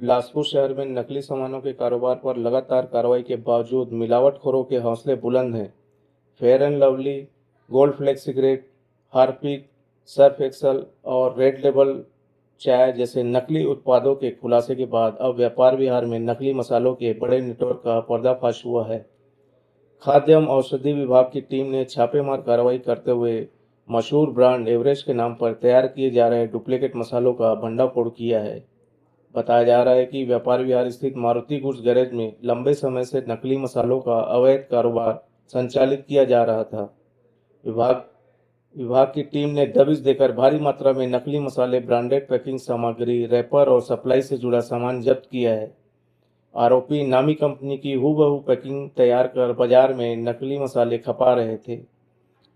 बिलासपुर शहर में नकली सामानों के कारोबार पर लगातार कार्रवाई के बावजूद मिलावटखोरों के हौसले बुलंद हैं। Fair and Lovely, Gold Flakes cigarette, Harpic, Surf Excel और रेड लेबल चाय जैसे नकली उत्पादों के खुलासे के बाद अब व्यापार विहार में नकली मसालों के बड़े नेटवर्क का पर्दाफाश हुआ है। खाद्य एवं औषधि विभाग की टीम ने छापेमार कार्रवाई करते हुए मशहूर ब्रांड एवरेस्ट के नाम पर तैयार किए जा रहे डुप्लीकेट मसालों का भंडाफोड़ किया है। बताया जा रहा है कि व्यापार विहार स्थित मारुति गुड्स गैरेज में लंबे समय से नकली मसालों का अवैध कारोबार संचालित किया जा रहा था। विभाग विभाग की टीम ने दबिश देकर भारी मात्रा में नकली मसाले, ब्रांडेड पैकिंग सामग्री, रैपर और सप्लाई से जुड़ा सामान जब्त किया है। आरोपी नामी कंपनी की हूबहू पैकिंग तैयार कर बाजार में नकली मसाले खपा रहे थे।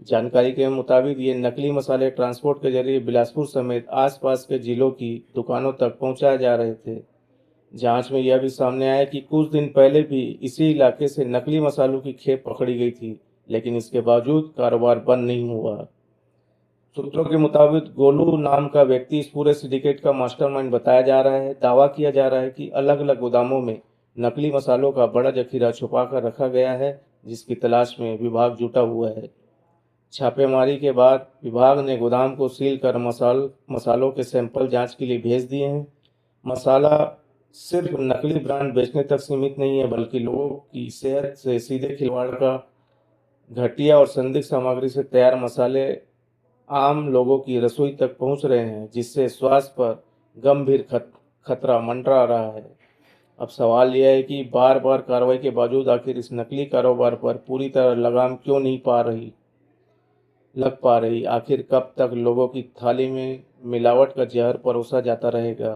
जानकारी के मुताबिक ये नकली मसाले ट्रांसपोर्ट के जरिए बिलासपुर समेत आसपास के जिलों की दुकानों तक पहुंचाए जा रहे थे। जांच में यह भी सामने आया कि कुछ दिन पहले भी इसी इलाके से नकली मसालों की खेप पकड़ी गई थी, लेकिन इसके बावजूद कारोबार बंद नहीं हुआ। सूत्रों के मुताबिक गोलू नाम का व्यक्ति इस पूरे सिंडिकेट का मास्टरमाइंड बताया जा रहा है। दावा किया जा रहा है कि अलग अलग गोदामों में नकली मसालों का बड़ा जखीरा छुपा कर रखा गया है, जिसकी तलाश में विभाग जुटा हुआ है। छापेमारी के बाद विभाग ने गोदाम को सील कर मसालों के सैंपल जांच के लिए भेज दिए हैं। मसाला सिर्फ नकली ब्रांड बेचने तक सीमित नहीं है, बल्कि लोगों की सेहत से सीधे खिलवाड़ का घटिया और संदिग्ध सामग्री से तैयार मसाले आम लोगों की रसोई तक पहुंच रहे हैं, जिससे स्वास्थ्य पर गंभीर खतरा मंडरा रहा है। अब सवाल यह है कि बार बार कार्रवाई के बावजूद आखिर इस नकली कारोबार पर पूरी तरह लगाम क्यों नहीं लग पा रही। आखिर कब तक लोगों की थाली में मिलावट का जहर परोसा जाता रहेगा।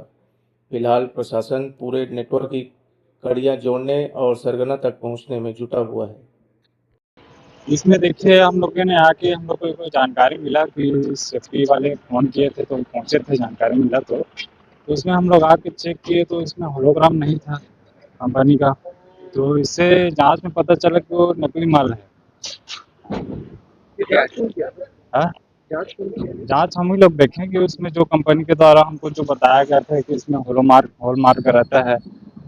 फिलहाल प्रशासन पूरे नेटवर्क की कड़ियां जोड़ने और सरगना तक पहुंचने में जुटा हुआ है। इसमें देखिए, हम लोगों ने आके हम लोग को कोई जानकारी मिला कि सेफ्टी वाले फ़ोन किए थे, तो पहुँचे थे, जानकारी मिला तो इसमें हम लोग आके चेक किए तो इसमें होलोग्राम नहीं था कंपनी का। तो इससे जांच में पता चला कि वो नकली माल है। हाँ? जांच हम ही लोग देखें कि उसमें जो कंपनी के द्वारा हमको जो बताया गया था कि इसमें हॉलमार्क रहता है,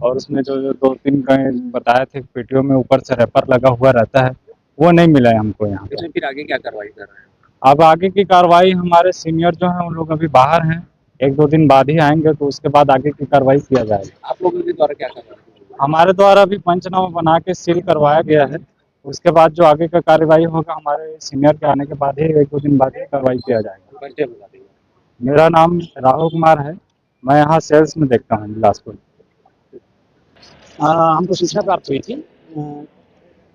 और उसमें जो 2-3 बताए थे पेटियों में ऊपर से रैपर लगा हुआ रहता है, वो नहीं मिला है हमको यहाँ पे। फिर आगे क्या कार्रवाई कर रहे हैं? अब आगे की कार्रवाई, हमारे सीनियर जो हैं उन लोग अभी बाहर हैं, 1-2 दिन बाद ही आएंगे, तो उसके बाद आगे की कार्रवाई किया जाएगा। आप लोगों के द्वारा क्या कर रहे हैं? हमारे द्वारा भी पंचनामा बना के सील करवाया गया है। उसके बाद जो आगे का कार्रवाई होगा, हमारे सीनियर के आने के बाद ही 1-2 दिन बाद ही कार्रवाई किया जाएगा। परिचय बता दीजिए। मेरा नाम राहुल कुमार है, मैं यहाँ सेल्स में देखता हूँ बिलासपुर। हमको सूचना प्राप्त हुई थी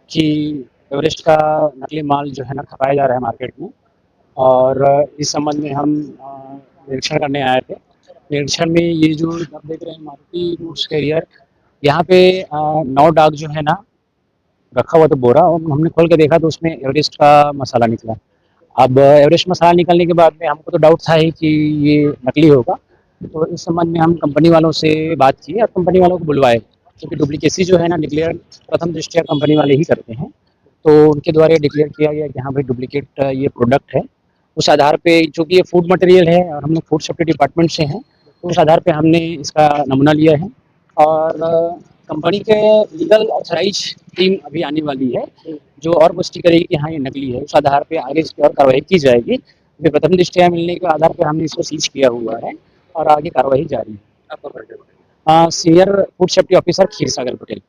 कि एवरेस्ट का नकली माल जो है ना खपाया जा रहा है मार्केट में, और इस संबंध में हम निरीक्षण करने आए थे। निरीक्षण में ये जो आप देख रहे हैं मारुति गुड्स कैरियर, यहाँ पे 9 डाक जो है ना रखा हुआ था बोरा, और हमने खोल के देखा तो उसमें एवरेस्ट का मसाला निकला। अब एवरेस्ट मसाला निकलने के बाद में हमको तो डाउट था ही कि ये नकली होगा, तो इस संबंध में हम कंपनी वालों से बात की और कंपनी वालों को बुलवाए, क्योंकि डुप्लीकेसी जो है ना डिक्लेयर प्रथम दृष्टया कंपनी वाले ही करते हैं। तो उनके द्वारा डिक्लेयर किया गया कि हाँ भाई डुप्लीकेट ये प्रोडक्ट है। उस आधार पे, चूँकि ये फूड मटेरियल है और हम लोग फूड सेफ्टी डिपार्टमेंट से हैं, तो उस आधार पे हमने इसका नमूना लिया है, और कंपनी के लीगल ऑथराइज टीम अभी आने वाली है, जो और पुष्टि करेगी कि हाँ ये नकली है। उस आधार पे आगे इसकी और कार्रवाई की जाएगी। अभी प्रथम दृष्टया मिलने के आधार पे हमने इसको सीज किया हुआ है और आगे कार्रवाई जारी है। आपका परिचय बताइए। Senior food safety officer Kshirsagar Patel.